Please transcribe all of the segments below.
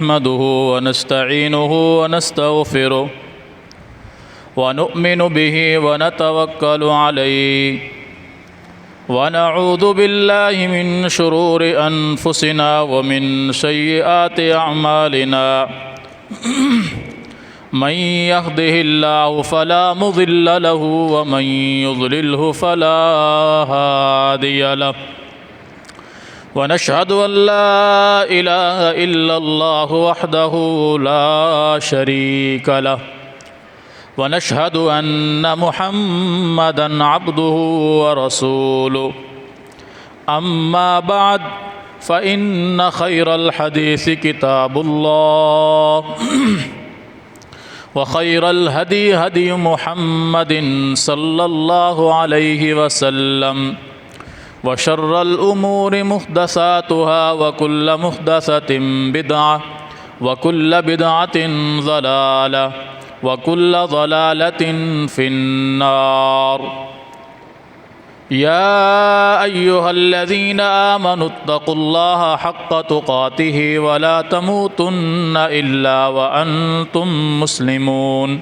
نحمده ونستعينه ونستغفره ونؤمن به ونتوكل عليه ونعوذ بالله من شرور أنفسنا ومن سيئات أعمالنا من يهده الله فلا مضل له ومن يضلله فلا هادي له ونشهد أن لا إله إلا الله وحده لا شريك له ونشهد أن محمدًا عبده ورسوله أما بعد فإن خير الحديث كتاب الله وخير الهدي هدي محمد صلى الله عليه وسلم وشر الأمور محدثاتها وكل محدثة بدعة وكل بدعة ضلالة وكل ضلالة في النار يا أيها الذين آمنوا اتقوا الله حق تقاته ولا تموتن إلا وأنتم مسلمون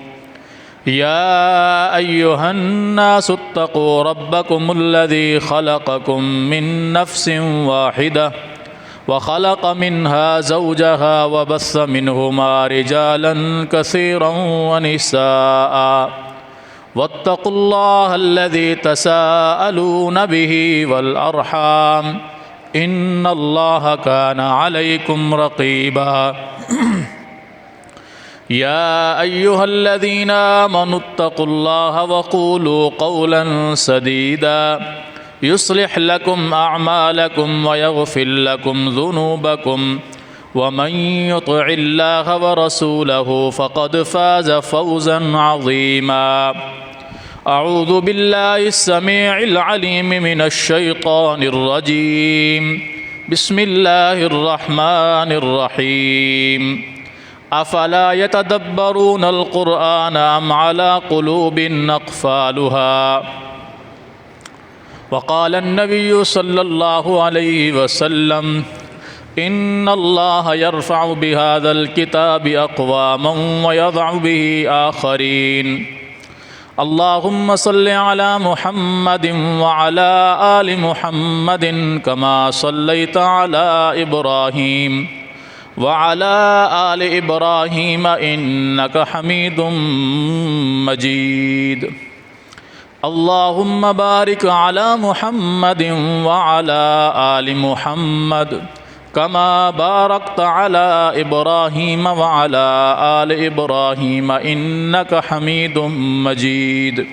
يا أيها الناس اتقوا ربكم الذي خلقكم من نفس واحدة وخلق منها زوجها وبث منهما رجالا كثيرا ونساء واتقوا الله الذي تساءلون به والأرحام إن الله كان عليكم رقيبا يا أيها الذين آمنوا اتقوا الله وقولوا قولا سديدا يصلح لكم أعمالكم ويغفر لكم ذنوبكم ومن يطع الله ورسوله فقد فاز فوزا عظيما أعوذ بالله السميع العليم من الشيطان الرجيم بسم الله الرحمن الرحيم أفلا يتدبرون القرآن أم على قلوب أقفالها وقال النبي صلى الله عليه وسلم إن الله يرفع بهذا الكتاب أقواما ويضع به آخرين اللهم صل على محمد وعلى آل محمد كما صليت على إبراهيم وعلى آل إبراهيم إنك حميد مجيد اللهم بارك على محمد وعلى آل محمد كما باركت على إبراهيم وعلى آل إبراهيم إنك حميد مجيد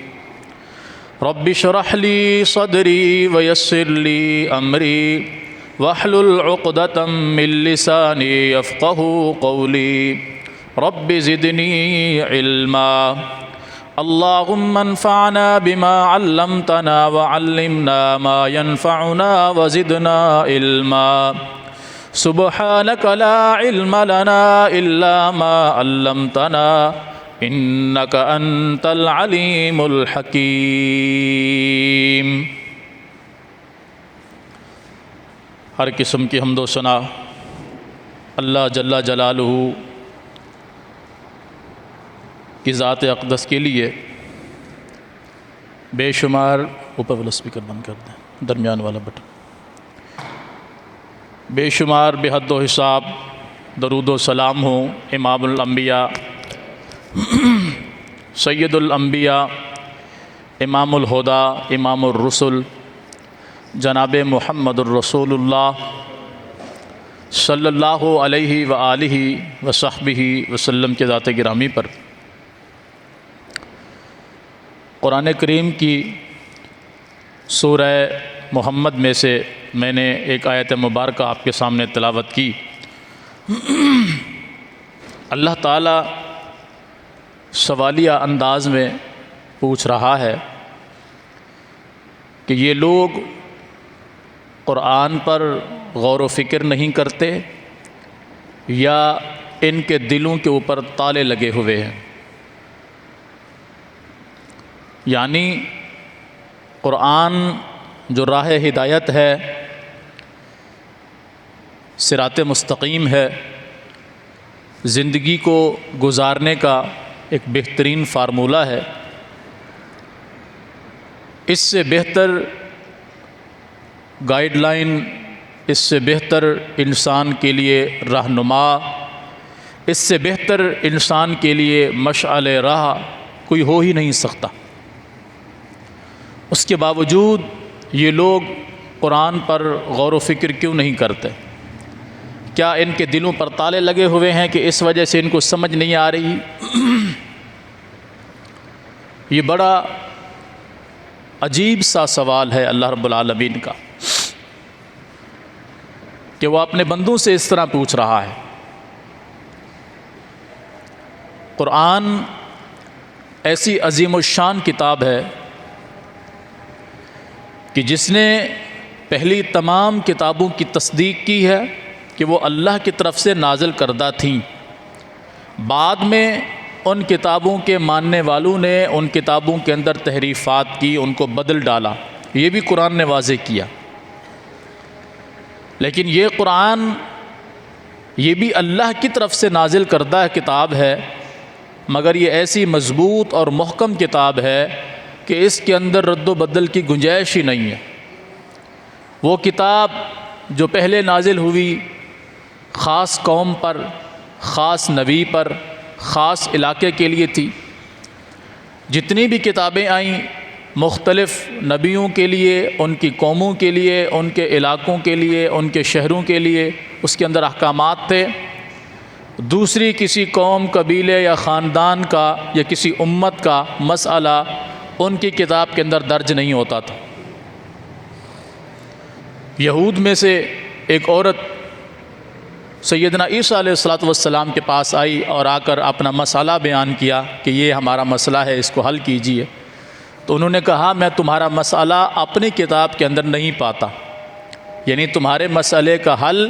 رب اشرح لي صدري ويسر لي أمري واحلل عقدة من لساني يفقهوا قولي رب زدني علما اللهم انفعنا بما علمتنا وعلمنا ما ينفعنا وزدنا علما سبحانك لا علم لنا إلا ما علمتنا إنك أنت العليم الحكيم ہر قسم کی حمد و ثنا اللہ جل جلالہ کی ذات اقدس کے لیے بے شمار اوپر والا اسپیکر بند کر دیں درمیان والا بٹن بے شمار بے حد و حساب درود و سلام ہوں امام الانبیاء سید الانبیاء امام الہدا امام الرسل جناب محمد الرسول اللہ صلی اللہ علیہ وآلہ وصحبہ وسلم کے ذات گرامی پر قرآن کریم کی سورہ محمد میں سے میں نے ایک آیت مبارکہ آپ کے سامنے تلاوت کی اللہ تعالیٰ سوالیہ انداز میں پوچھ رہا ہے کہ یہ لوگ قرآن پر غور و فکر نہیں کرتے یا ان کے دلوں کے اوپر تالے لگے ہوئے ہیں، یعنی قرآن جو راہ ہدایت ہے، صراط مستقیم ہے، زندگی کو گزارنے کا ایک بہترین فارمولہ ہے۔ اس سے بہتر گائیڈ لائن، اس سے بہتر انسان کے لیے رہنما، اس سے بہتر انسان کے لیے مشعل راہ کوئی ہو ہی نہیں سکتا۔ اس کے باوجود یہ لوگ قرآن پر غور و فکر کیوں نہیں کرتے؟ کیا ان کے دلوں پر تالے لگے ہوئے ہیں کہ اس وجہ سے ان کو سمجھ نہیں آ رہی؟ یہ بڑا عجیب سا سوال ہے اللہ رب العالمین کا کہ وہ اپنے بندوں سے اس طرح پوچھ رہا ہے۔ قرآن ایسی عظیم الشان کتاب ہے کہ جس نے پہلی تمام کتابوں کی تصدیق کی ہے کہ وہ اللہ کی طرف سے نازل کردہ تھیں۔ بعد میں ان کتابوں کے ماننے والوں نے ان کتابوں کے اندر تحریفات کی، ان کو بدل ڈالا، یہ بھی قرآن نے واضح کیا۔ لیکن یہ قرآن یہ بھی اللہ کی طرف سے نازل کردہ کتاب ہے، مگر یہ ایسی مضبوط اور محکم کتاب ہے کہ اس کے اندر رد و بدل کی گنجائش ہی نہیں ہے۔ وہ کتاب جو پہلے نازل ہوئی خاص قوم پر، خاص نبی پر، خاص علاقے کے لیے تھی۔ جتنی بھی کتابیں آئیں مختلف نبیوں کے لیے، ان کی قوموں کے لیے، ان کے علاقوں کے لیے، ان کے شہروں کے لیے اس کے اندر احکامات تھے۔ دوسری کسی قوم، قبیلے یا خاندان کا یا کسی امت کا مسئلہ ان کی کتاب کے اندر درج نہیں ہوتا تھا۔ یہود میں سے ایک عورت سیدنا عیسیٰ علیہ السلام کے پاس آئی اور آ کر اپنا مسئلہ بیان کیا کہ یہ ہمارا مسئلہ ہے، اس کو حل کیجیے۔ تو انہوں نے کہا میں تمہارا مسئلہ اپنی کتاب کے اندر نہیں پاتا، یعنی تمہارے مسئلے کا حل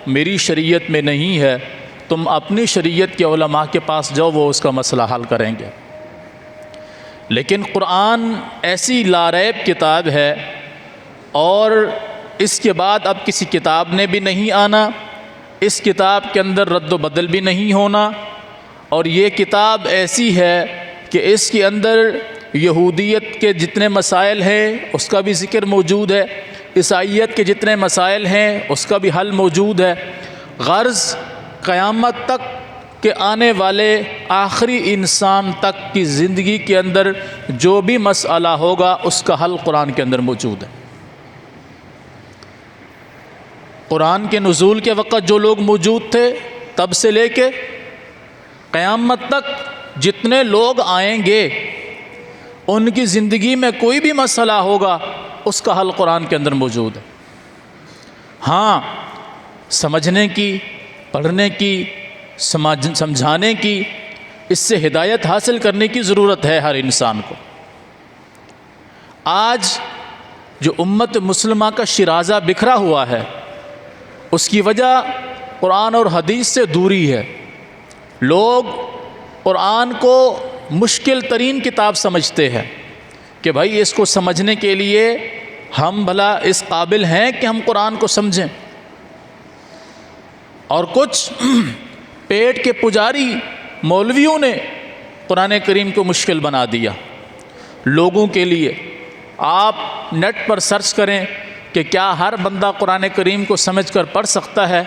میری شریعت میں نہیں ہے، تم اپنی شریعت کے علماء کے پاس جاؤ، وہ اس کا مسئلہ حل کریں گے۔ لیکن قرآن ایسی لاریب کتاب ہے، اور اس کے بعد اب کسی کتاب نے بھی نہیں آنا، اس کتاب کے اندر رد و بدل بھی نہیں ہونا، اور یہ کتاب ایسی ہے کہ اس کے اندر یہودیت کے جتنے مسائل ہیں اس کا بھی ذکر موجود ہے، عیسائیت کے جتنے مسائل ہیں اس کا بھی حل موجود ہے۔ غرض قیامت تک کہ آنے والے آخری انسان تک کی زندگی کے اندر جو بھی مسئلہ ہوگا اس کا حل قرآن کے اندر موجود ہے۔ قرآن کے نزول کے وقت جو لوگ موجود تھے تب سے لے کے قیامت تک جتنے لوگ آئیں گے ان کی زندگی میں کوئی بھی مسئلہ ہوگا اس کا حل قرآن کے اندر موجود ہے۔ ہاں، سمجھنے کی، پڑھنے کی، سمجھانے کی، اس سے ہدایت حاصل کرنے کی ضرورت ہے ہر انسان کو۔ آج جو امت مسلمہ کا شیرازہ بکھرا ہوا ہے اس کی وجہ قرآن اور حدیث سے دوری ہے۔ لوگ قرآن کو مشکل ترین کتاب سمجھتے ہیں کہ بھائی اس کو سمجھنے کے لیے ہم بھلا اس قابل ہیں کہ ہم قرآن کو سمجھیں، اور کچھ پیٹ کے پجاری مولویوں نے قرآن کریم کو مشکل بنا دیا لوگوں کے لیے۔ آپ نیٹ پر سرچ کریں کہ کیا ہر بندہ قرآن کریم کو سمجھ کر پڑھ سکتا ہے؟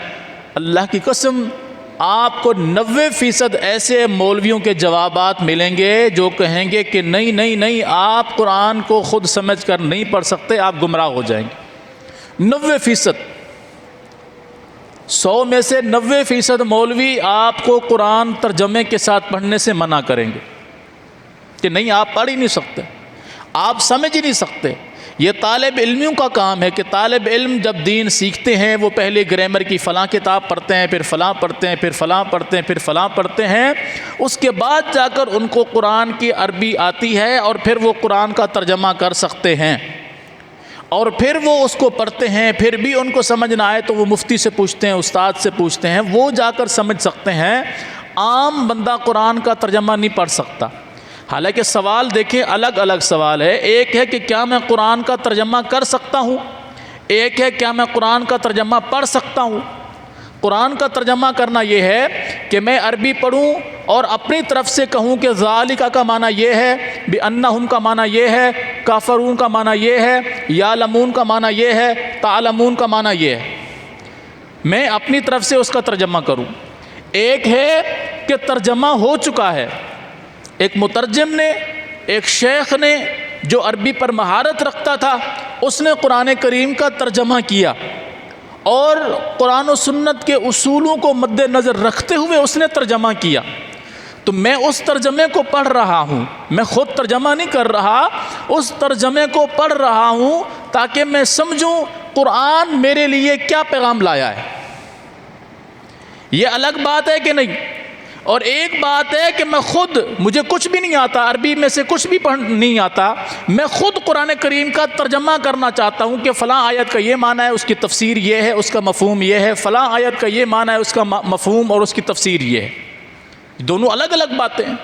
اللہ کی قسم آپ کو 90% ایسے مولویوں کے جوابات ملیں گے جو کہیں گے کہ نہیں نہیں نہیں، آپ قرآن کو خود سمجھ کر نہیں پڑھ سکتے، آپ گمراہ ہو جائیں گے۔ 90%، 100 میں سے 90% مولوی آپ کو قرآن ترجمے کے ساتھ پڑھنے سے منع کریں گے کہ نہیں، آپ پڑھ ہی نہیں سکتے، آپ سمجھ ہی نہیں سکتے۔ یہ طالب علمیوں کا کام ہے کہ طالب علم جب دین سیکھتے ہیں وہ پہلے گرامر کی فلاں کتاب پڑھتے ہیں، پھر فلاں پڑھتے ہیں، پھر فلاں پڑھتے ہیں، پھر فلاں پڑھتے ہیں، اس کے بعد جا کر ان کو قرآن کی عربی آتی ہے اور پھر وہ قرآن کا ترجمہ کر سکتے ہیں، اور پھر وہ اس کو پڑھتے ہیں، پھر بھی ان کو سمجھ نہ آئے تو وہ مفتی سے پوچھتے ہیں، استاد سے پوچھتے ہیں، وہ جا کر سمجھ سکتے ہیں۔ عام بندہ قرآن کا ترجمہ نہیں پڑھ سکتا۔ حالانکہ سوال دیکھیں الگ الگ سوال ہے، ایک ہے کہ کیا میں قرآن کا ترجمہ کر سکتا ہوں، ایک ہے کیا میں قرآن کا ترجمہ پڑھ سکتا ہوں۔ قرآن کا ترجمہ کرنا یہ ہے کہ میں عربی پڑھوں اور اپنی طرف سے کہوں کہ ذالک کا معنی یہ ہے، بِأَنَّهُمْ کا معنی یہ ہے، کافرون کا معنی یہ ہے، یعلمون کا معنی یہ ہے، تعلمون کا معنی یہ ہے، میں اپنی طرف سے اس کا ترجمہ کروں۔ ایک ہے کہ ترجمہ ہو چکا ہے، ایک مترجم نے، ایک شیخ نے جو عربی پر مہارت رکھتا تھا، اس نے قرآن کریم کا ترجمہ کیا اور قرآن و سنت کے اصولوں کو مد نظر رکھتے ہوئے اس نے ترجمہ کیا، تو میں اس ترجمے کو پڑھ رہا ہوں، میں خود ترجمہ نہیں کر رہا، اس ترجمے کو پڑھ رہا ہوں تاکہ میں سمجھوں قرآن میرے لیے کیا پیغام لایا ہے۔ یہ الگ بات ہے کہ نہیں؟ اور ایک بات ہے کہ میں خود، مجھے کچھ بھی نہیں آتا، عربی میں سے کچھ بھی پڑھ نہیں آتا، میں خود قرآن کریم کا ترجمہ کرنا چاہتا ہوں کہ فلاں آیت کا یہ معنی ہے، اس کی تفسیر یہ ہے، اس کا مفہوم یہ ہے، فلاں آیت کا یہ معنی ہے، اس کا مفہوم اور اس کی تفسیر یہ ہے۔ دونوں الگ الگ باتیں ہیں،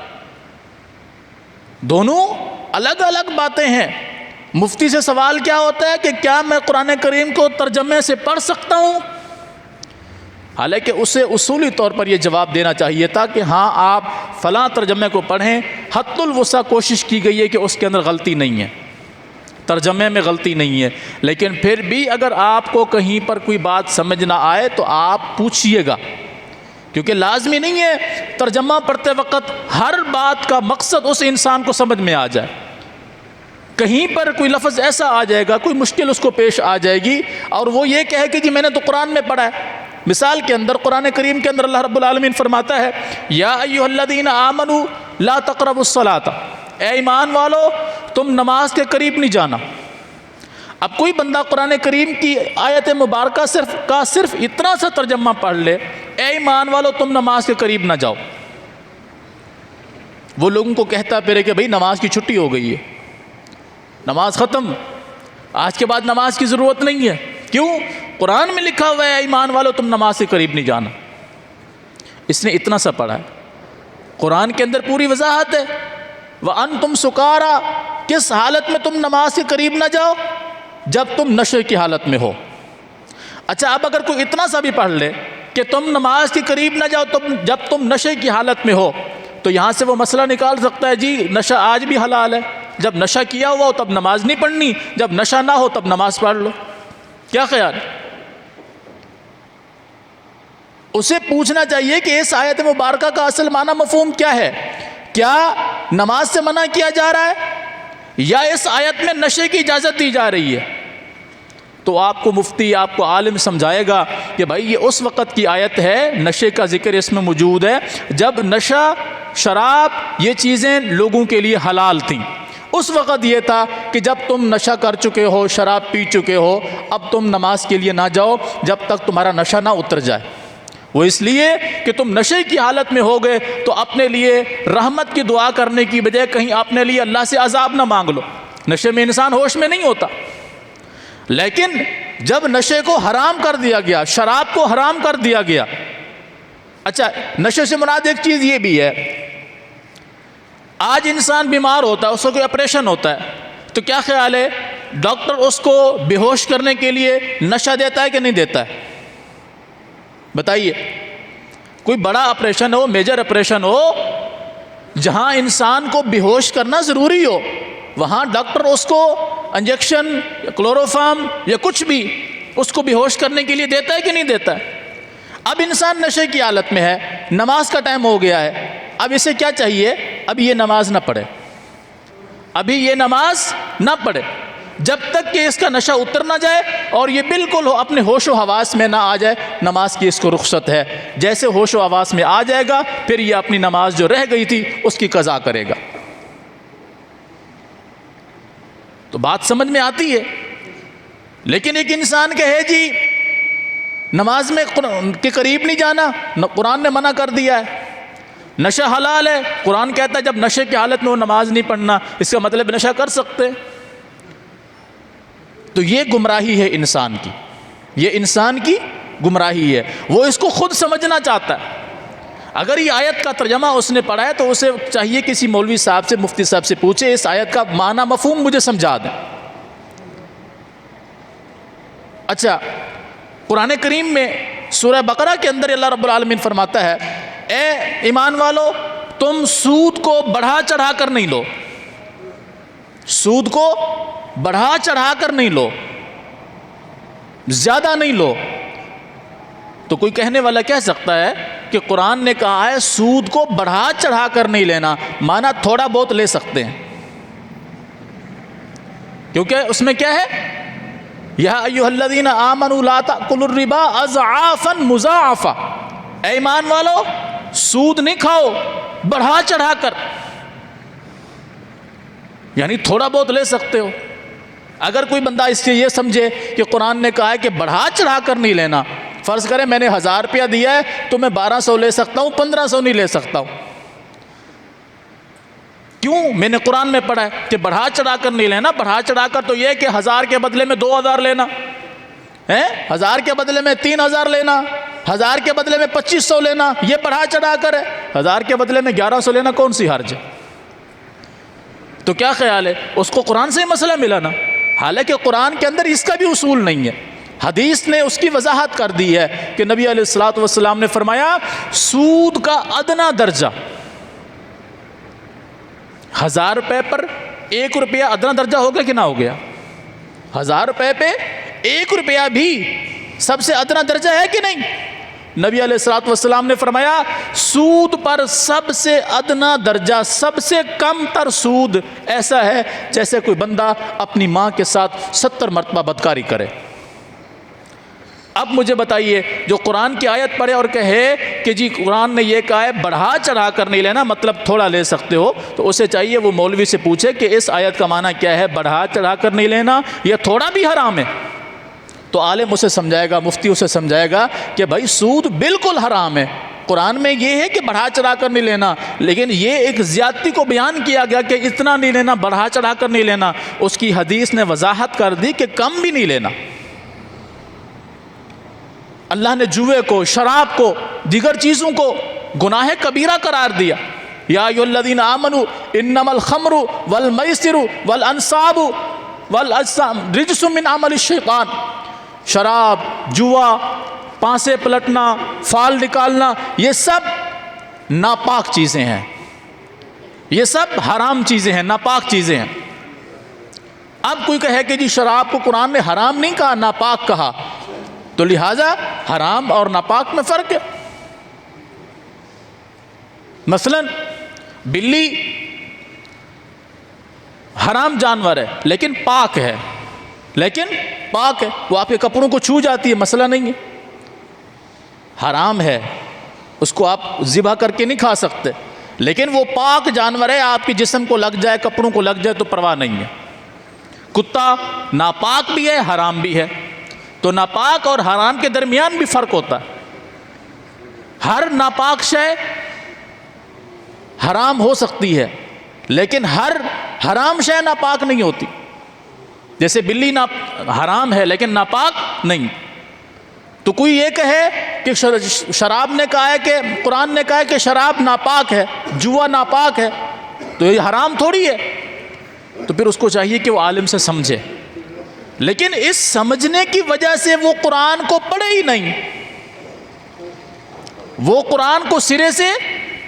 دونوں الگ الگ باتیں ہیں۔ مفتی سے سوال کیا ہوتا ہے کہ کیا میں قرآن کریم کو ترجمے سے پڑھ سکتا ہوں؟ حالانکہ اسے اصولی طور پر یہ جواب دینا چاہیے تھا کہ ہاں آپ فلاں ترجمے کو پڑھیں، حد الوسع کوشش کی گئی ہے کہ اس کے اندر غلطی نہیں ہے، ترجمے میں غلطی نہیں ہے، لیکن پھر بھی اگر آپ کو کہیں پر کوئی بات سمجھ نہ آئے تو آپ پوچھئے گا، کیونکہ لازمی نہیں ہے ترجمہ پڑھتے وقت ہر بات کا مقصد اس انسان کو سمجھ میں آ جائے۔ کہیں پر کوئی لفظ ایسا آ جائے گا، کوئی مشکل اس کو پیش آ جائے گی اور وہ یہ کہے کہ جی میں نے تو قرآن میں پڑھا ہے۔ مثال کے اندر قرآن کریم کے اندر اللہ رب العالمین فرماتا ہے یا ایھا الذین آمنوا لا تقربوا الصلاۃ، اے ایمان والو تم نماز کے قریب نہیں جانا۔ اب کوئی بندہ قرآن کریم کی آیت مبارکہ صرف اتنا سا ترجمہ پڑھ لے، اے ایمان والو تم نماز کے قریب نہ جاؤ، وہ لوگوں کو کہتا پھرے کہ بھئی نماز کی چھٹی ہو گئی ہے، نماز ختم، آج کے بعد نماز کی ضرورت نہیں ہے۔ کیوں؟ قرآن میں لکھا ہوا ہے ایمان والو تم نماز کے قریب نہیں جانا۔ اس نے اتنا سا پڑھا ہے، قرآن کے اندر پوری وضاحت ہے وَأَنْتُمْ سُكَارَىٰ، کس حالت میں تم نماز کے قریب نہ جاؤ؟ جب تم نشے کی حالت میں ہو۔ اچھا اب اگر کوئی اتنا سا بھی پڑھ لے کہ تم نماز کے قریب نہ جاؤ جب تم نشے کی حالت میں ہو، تو یہاں سے وہ مسئلہ نکال سکتا ہے جی نشہ آج بھی حلال ہے، جب نشہ کیا ہوا ہو تب نماز نہیں پڑھنی، جب نشہ نہ ہو تب نماز پڑھ لو۔ کیا خیال ہے؟ اسے پوچھنا چاہیے کہ اس آیت مبارکہ کا اصل معنی مفہوم کیا ہے؟ کیا نماز سے منع کیا جا رہا ہے یا اس آیت میں نشے کی اجازت دی جا رہی ہے؟ تو آپ کو مفتی، آپ کو عالم سمجھائے گا کہ بھائی یہ اس وقت کی آیت ہے، نشے کا ذکر اس میں موجود ہے جب نشہ، شراب یہ چیزیں لوگوں کے لیے حلال تھیں۔ اس وقت یہ تھا کہ جب تم نشہ کر چکے ہو، شراب پی چکے ہو، اب تم نماز کے لیے نہ جاؤ جب تک تمہارا نشہ نہ اتر جائے۔ وہ اس لیے کہ تم نشے کی حالت میں ہو گئے تو اپنے لیے رحمت کی دعا کرنے کی بجائے کہیں اپنے لیے اللہ سے عذاب نہ مانگ لو۔ نشے میں انسان ہوش میں نہیں ہوتا، لیکن جب نشے کو حرام کر دیا گیا، شراب کو حرام کر دیا گیا۔ اچھا نشے سے مراد ایک چیز یہ بھی ہے، آج انسان بیمار ہوتا ہے، اس کو کوئی آپریشن ہوتا ہے تو کیا خیال ہے ڈاکٹر اس کو بے ہوش کرنے کے لیے نشہ دیتا ہے کہ نہیں دیتا ہے؟ بتائیے، کوئی بڑا آپریشن ہو، میجر آپریشن ہو، جہاں انسان کو بے ہوش کرنا ضروری ہو، وہاں ڈاکٹر اس کو انجیکشن یا کلوروفارم یا کچھ بھی اس کو بے ہوش کرنے کے لیے دیتا ہے کہ نہیں دیتا ہے؟ اب انسان نشے کی حالت میں ہے، نماز کا ٹائم ہو گیا ہے، اب اسے کیا چاہیے؟ اب یہ نماز نہ پڑھے، ابھی یہ نماز نہ پڑھے جب تک کہ اس کا نشہ اتر نہ جائے اور یہ بالکل اپنے ہوش و حواس میں نہ آ جائے، نماز کی اس کو رخصت ہے۔ جیسے ہوش و حواس میں آ جائے گا پھر یہ اپنی نماز جو رہ گئی تھی اس کی قضا کرے گا۔ تو بات سمجھ میں آتی ہے؟ لیکن ایک انسان کہے جی نماز میں کے قریب نہیں جانا، قرآن نے منع کر دیا ہے، نشہ حلال ہے، قرآن کہتا ہے جب نشے کی حالت میں وہ نماز نہیں پڑھنا، اس کا مطلب نشہ کر سکتے۔ تو یہ گمراہی ہے انسان کی، یہ انسان کی گمراہی ہے، وہ اس کو خود سمجھنا چاہتا ہے۔ اگر یہ آیت کا ترجمہ اس نے پڑھا ہے تو اسے چاہیے کسی مولوی صاحب سے، مفتی صاحب سے پوچھے اس آیت کا معنی مفہوم مجھے سمجھا دیں۔ اچھا قرآن کریم میں سورہ بقرہ کے اندر اللہ رب العالمین فرماتا ہے اے ایمان والو تم سود کو بڑھا چڑھا کر نہیں لو، سود کو بڑھا چڑھا کر نہیں لو، زیادہ نہیں لو۔ تو کوئی کہنے والا کہہ سکتا ہے کہ قرآن نے کہا ہے سود کو بڑھا چڑھا کر نہیں لینا، مانا تھوڑا بہت لے سکتے ہیں، کیونکہ اس میں کیا ہے، یا ایھا الذین آمنوا لا تأکلوا الربا اضعافا مضاعفا، اے ایمان والو سود نہیں کھاؤ بڑھا چڑھا کر، یعنی تھوڑا بہت لے سکتے ہو۔ اگر کوئی بندہ اس سے یہ سمجھے کہ قرآن نے کہا ہے کہ بڑھا چڑھا کر نہیں لینا، فرض کریں میں نے 1000 روپیہ دیا ہے تو میں 1200 لے سکتا ہوں، 1500 نہیں لے سکتا ہوں، کیوں؟ میں نے قرآن میں پڑھا ہے کہ بڑھا چڑھا کر نہیں لینا۔ بڑھا چڑھا کر تو یہ ہے کہ 1000 کے بدلے میں 2000 لینا ہے، 1000 کے بدلے میں 3000 لینا، 1000 کے بدلے میں 2500 لینا، یہ بڑھا چڑھا کر ہے۔ 1000 کے بدلے میں 1100 لینا کون سی حرج ہے؟ تو کیا خیال ہے، اس کو قرآن سے ہی مسئلہ ملا نا، حالانکہ قرآن کے اندر اس کا بھی اصول نہیں ہے، حدیث نے اس کی وضاحت کر دی ہے کہ نبی علیہ الصلوۃ والسلام نے فرمایا سود کا ادنا درجہ 1000 روپے پر 1 روپیہ ادنا درجہ ہو گیا کہ نہ ہو گیا؟ 1000 روپے پہ 1 روپیہ بھی سب سے ادنا درجہ ہے کہ نہیں؟ نبی علیہ الصلوۃ والسلام نے فرمایا سود پر سب سے ادنا درجہ، سب سے کم تر سود ایسا ہے جیسے کوئی بندہ اپنی ماں کے ساتھ 70 مرتبہ بدکاری کرے۔ اب مجھے بتائیے جو قرآن کی آیت پڑھے اور کہے کہ جی قرآن نے یہ کہا ہے بڑھا چڑھا کر نہیں لینا، مطلب تھوڑا لے سکتے ہو، تو اسے چاہیے وہ مولوی سے پوچھے کہ اس آیت کا معنی کیا ہے، بڑھا چڑھا کر نہیں لینا یہ تھوڑا بھی حرام ہے؟ تو عالم اسے سمجھائے گا، مفتی اسے سمجھائے گا کہ بھائی سود بالکل حرام ہے، قرآن میں یہ ہے کہ بڑھا چڑھا کر نہیں لینا، لیکن یہ ایک زیادتی کو بیان کیا گیا کہ اتنا نہیں لینا، بڑھا چڑھا کر نہیں لینا، اس کی حدیث نے وضاحت کر دی کہ کم بھی نہیں لینا۔ اللہ نے جوئے کو، شراب کو، دیگر چیزوں کو گناہ کبیرہ قرار دیا۔ یا ایھا الذین آمنوا انما الخمر والمیسر والانصاب والازلام رجس من عمل الشیطان، شراب، جوا، پانسے پلٹنا، فال نکالنا، یہ سب ناپاک چیزیں ہیں، یہ سب حرام چیزیں ہیں، ناپاک چیزیں ہیں۔ اب کوئی کہے کہ جی شراب کو قرآن نے حرام نہیں کہا، ناپاک کہا، تو لہٰذا حرام اور ناپاک میں فرق ہے۔ مثلا بلی حرام جانور ہے لیکن پاک ہے، وہ آپ کے کپڑوں کو چھو جاتی ہے، مسئلہ نہیں ہے، حرام ہے، اس کو آپ ذبح کر کے نہیں کھا سکتے، لیکن وہ پاک جانور ہے، آپ کے جسم کو لگ جائے، کپڑوں کو لگ جائے تو پرواہ نہیں ہے۔ کتا ناپاک بھی ہے، حرام بھی ہے، تو ناپاک اور حرام کے درمیان بھی فرق ہوتا ہے۔ ہر ناپاک شے حرام ہو سکتی ہے لیکن ہر حرام شے ناپاک نہیں ہوتی، جیسے بلی حرام ہے لیکن ناپاک نہیں۔ تو کوئی یہ کہے کہ شراب نے کہا ہے کہ قرآن نے کہا ہے کہ شراب ناپاک ہے، جوا ناپاک ہے، تو یہ حرام تھوڑی ہے، تو پھر اس کو چاہیے کہ وہ عالم سے سمجھے، لیکن اس سمجھنے کی وجہ سے وہ قرآن کو پڑھے ہی نہیں، وہ قرآن کو سرے سے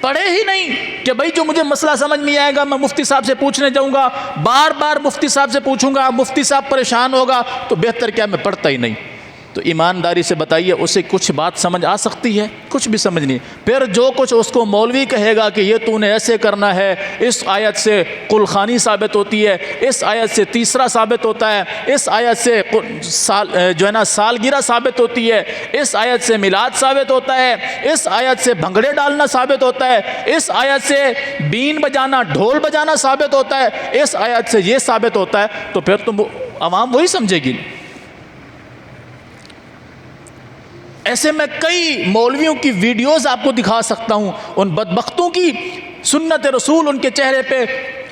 پڑھے ہی نہیں کہ بھئی جو مجھے مسئلہ سمجھ نہیں آئے گا میں مفتی صاحب سے پوچھنے جاؤں گا، بار بار مفتی صاحب سے پوچھوں گا، مفتی صاحب پریشان ہوگا، تو بہتر کیا میں پڑھتا ہی نہیں۔ تو ایمانداری سے بتائیے اسے کچھ بات سمجھ آ سکتی ہے؟ کچھ بھی سمجھ نہیں۔ پھر جو کچھ اس کو مولوی کہے گا کہ یہ تو نے ایسے کرنا ہے، اس آیت سے قل خوانی ثابت ہوتی ہے، اس آیت سے تیسرا ثابت ہوتا ہے، اس آیت سے سالگرہ ثابت ہوتی ہے، اس آیت سے میلاد ثابت ہوتا ہے، اس آیت سے بھنگڑے ڈالنا ثابت ہوتا ہے، اس آیت سے بین بجانا، ڈھول بجانا ثابت ہوتا ہے، اس آیت سے یہ ثابت ہوتا ہے، تو پھر تو عوام وہی سمجھے گی۔ ایسے میں کئی مولویوں کی ویڈیوز آپ کو دکھا سکتا ہوں، ان بدبختوں کی سنت رسول ان کے چہرے پہ،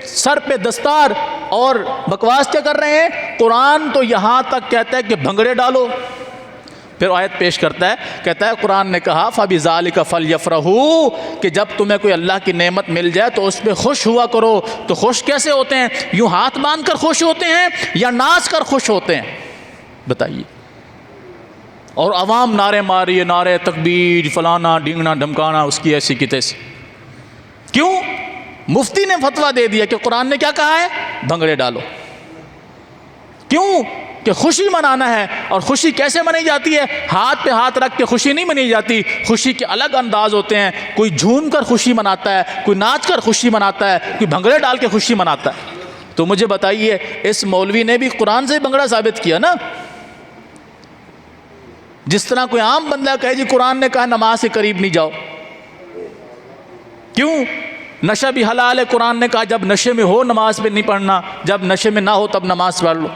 سر پہ دستار، اور بکواس کیا کر رہے ہیں، قرآن تو یہاں تک کہتا ہے کہ بھنگڑے ڈالو، پھر آیت پیش کرتا ہے، کہتا ہے قرآن نے کہا فَبِذَالِكَ فَلْيَفْرَحُوا، کہ جب تمہیں کوئی اللہ کی نعمت مل جائے تو اس پہ خوش ہوا کرو۔ تو خوش کیسے ہوتے ہیں؟ یوں ہاتھ باندھ کر خوش ہوتے ہیں یا ناچ کر خوش ہوتے ہیں؟ بتائیے۔ اور عوام نعرے مار رہی ہے، نعرے تکبیر، فلانا ڈینگنا ڈھمکانا، اس کی ایسی کی تیسی۔ کیوں؟ مفتی نے فتویٰ دے دیا کہ قرآن نے کیا کہا ہے؟ بھنگڑے ڈالو۔ کیوں؟ کہ خوشی منانا ہے، اور خوشی کیسے منائی جاتی ہے؟ ہاتھ پہ ہاتھ رکھ کے خوشی نہیں منائی جاتی، خوشی کے الگ انداز ہوتے ہیں، کوئی جھوم کر خوشی مناتا ہے، کوئی ناچ کر خوشی مناتا ہے، کوئی بھنگڑے ڈال کے خوشی مناتا ہے۔ تو مجھے بتائیے، اس مولوی نے بھی قرآن سے بھنگڑا ثابت کیا نا؟ جس طرح کوئی عام بندہ کہے جی قرآن نے کہا نماز کے قریب نہیں جاؤ۔ کیوں؟ نشہ بھی حلال ہے، قرآن نے کہا جب نشے میں ہو نماز پہ نہیں پڑھنا، جب نشے میں نہ ہو تب نماز پڑھ لو۔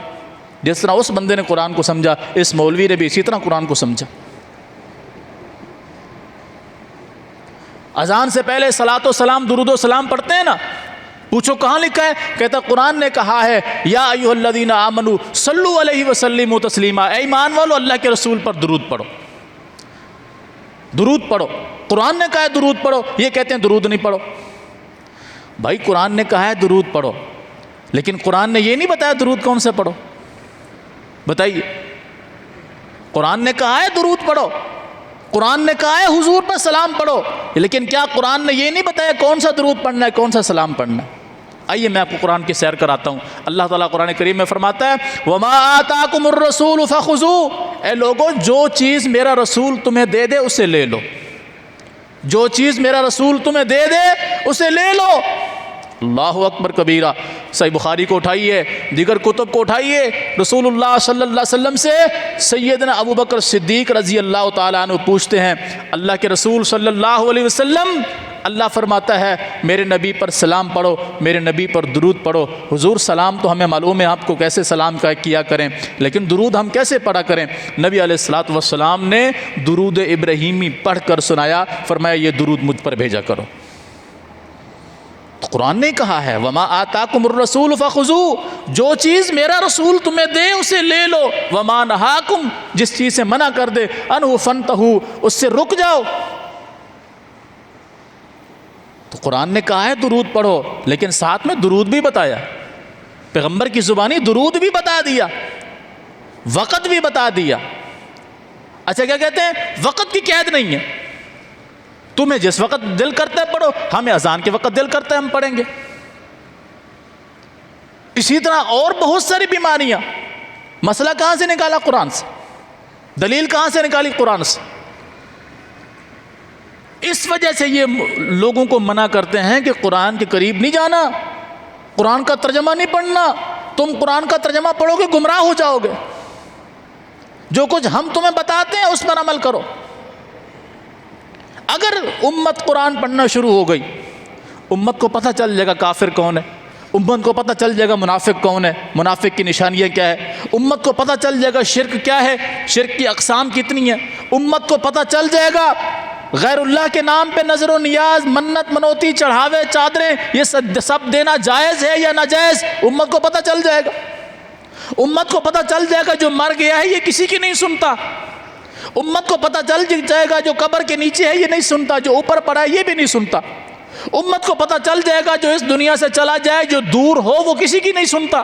جس طرح اس بندے نے قرآن کو سمجھا، اس مولوی نے بھی اسی طرح قرآن کو سمجھا۔ اذان سے پہلے صلاۃ و سلام، درود و سلام پڑھتے ہیں نا، پوچھو کہاں لکھا ہے؟ کہتا قرآن نے کہا ہے یا ایھا الذین آمنوا صلوا علیہ وسلموا تسلیما، اے ایمان والو اللہ کے رسول پر درود پڑھو، درود پڑھو۔ قرآن نے کہا ہے درود پڑھو، یہ کہتے ہیں درود نہیں پڑھو۔ بھائی قرآن نے کہا ہے درود پڑھو، لیکن قرآن نے یہ نہیں بتایا درود کون سے پڑھو؟ بتائیے، قرآن نے کہا ہے درود پڑھو، قرآن نے کہا ہے حضور پر سلام پڑھو، لیکن کیا قرآن نے یہ نہیں بتایا کون سا درود پڑھنا ہے، کون سا سلام پڑھنا ہے؟ آئیے میں آپ کو قرآن کی سیر کراتا ہوں۔ اللہ تعالیٰ قرآن کریم میں فرماتا ہے وَمَا آتَاكُمُ الرَّسُولُ فَخُذُوهُ، اے لوگو جو چیز میرا رسول تمہیں دے دے اسے لے لو، جو چیز میرا رسول تمہیں دے دے اسے لے لو۔ اللہ اکبر کبیرہ۔ صحیح بخاری کو اٹھائیے، دیگر کتب کو اٹھائیے، رسول اللہ صلی اللہ علیہ وسلم سے سیدنا ابو بکر صدیق رضی اللہ تعالیٰ عنہ پوچھتے ہیں اللہ کے رسول صلی اللہ علیہ وسلم، اللہ فرماتا ہے میرے نبی پر سلام پڑھو، میرے نبی پر درود پڑھو۔ حضور سلام تو ہمیں معلوم ہے آپ کو کیسے سلام کیا کریں، لیکن درود ہم کیسے پڑھا کریں؟ نبی علیہ الصلوۃ والسلام نے درود ابراہیمی پڑھ کر سنایا، فرمایا یہ درود مجھ پر بھیجا کرو۔ قرآن نے کہا ہے وَمَا آتَاكُمُ الرَّسُولُ فَخُذُوهُ، جو چیز میرا رسول تمہیں دے اسے لے لو، وَمَا نَهَاكُمْ، جس چیز سے منع کر دے، عَنْهُ فَانْتَهُوا، اس سے رک جاؤ۔ تو قرآن نے کہا ہے درود پڑھو، لیکن ساتھ میں درود بھی بتایا، پیغمبر کی زبانی درود بھی بتا دیا، وقت بھی بتا دیا۔ اچھا کیا کہتے ہیں؟ وقت کی قید نہیں ہے، تمہیں جس وقت دل کرتا ہے پڑھو، ہمیں اذان کے وقت دل کرتا ہے ہم پڑھیں گے۔ اسی طرح اور بہت ساری بیماریاں، مسئلہ کہاں سے نکالا؟ قرآن سے۔ دلیل کہاں سے نکالی؟ قرآن سے۔ اس وجہ سے یہ لوگوں کو منع کرتے ہیں کہ قرآن کے قریب نہیں جانا، قرآن کا ترجمہ نہیں پڑھنا، تم قرآن کا ترجمہ پڑھو گے گمراہ ہو جاؤ گے، جو کچھ ہم تمہیں بتاتے ہیں اس پر عمل کرو۔ اگر امت قرآن پڑھنا شروع ہو گئی، امت کو پتہ چل جائے گا کافر کون ہے، امت کو پتہ چل جائے گا منافق کون ہے، منافق کی نشانیاں کیا ہے، امت کو پتہ چل جائے گا شرک کیا ہے، شرک کی اقسام کتنی ہیں، امت کو پتہ چل جائے گا غیر اللہ کے نام پہ نظر و نیاز، منت منوتی، چڑھاوے، چادریں، یہ سب دینا جائز ہے یا ناجائز، امت کو پتہ چل جائے گا۔ امت کو پتہ چل جائے گا جو مر گیا ہے یہ کسی کی نہیں سنتا، امت کو پتہ چل جائے گا جو قبر کے نیچے ہے یہ نہیں سنتا، جو اوپر پڑا ہے یہ بھی نہیں سنتا، امت کو پتہ چل جائے گا جو اس دنیا سے چلا جائے جو دور ہو وہ کسی کی نہیں سنتا،